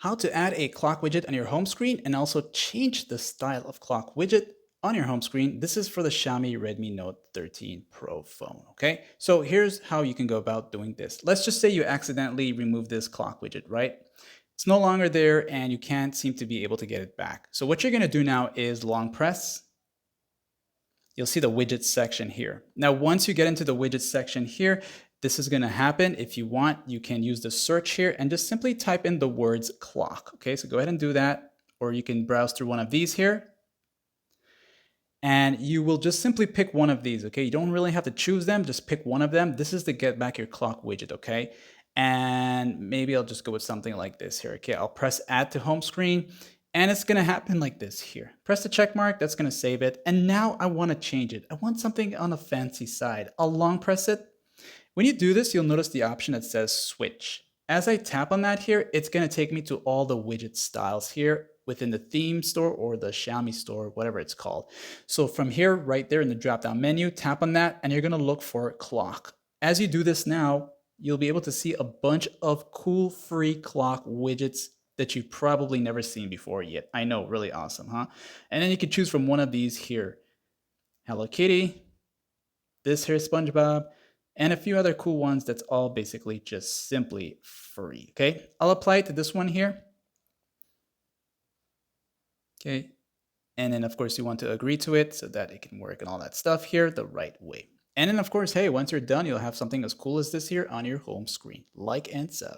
how to add a clock widget on your home screen and also change the style of clock widget on your home screen. This is for the Xiaomi Redmi Note 13 Pro phone, okay? So here's how you can go about doing this. Let's just say you accidentally remove this clock widget, right? It's no longer there and you can't seem to be able to get it back. So what you're gonna do now is long press. You'll see the widgets section here. Now, once you get into the widgets section here, this is gonna happen. If you want, you can use the search here and just simply type in the words clock. Okay, so go ahead and do that, or you can browse through one of these here. And you will just simply pick one of these, okay? You don't really have to choose them, just pick one of them. This is the get back your clock widget, okay? And maybe I'll just go with something like this here, okay? I'll press add to home screen and it's gonna happen like this here. Press the check mark, that's gonna save it. And now I wanna change it. I want something on the fancy side. I'll long press it. When you do this, you'll notice the option that says switch. As I tap on that here, it's gonna take me to all the widget styles here within the theme store or the Xiaomi store, whatever it's called. So from here, right there in the drop-down menu, tap on that and you're gonna look for clock. As you do this now, you'll be able to see a bunch of cool free clock widgets that you've probably never seen before yet. I know, really awesome, huh? And then you can choose from one of these here. Hello Kitty, this here SpongeBob, and a few other cool ones that's all basically just simply free, okay? I'll apply it to this one here. Okay, and then of course you want to agree to it so that it can work and all that stuff here the right way. And then of course, hey, once you're done, you'll have something as cool as this here on your home screen. Like and sub.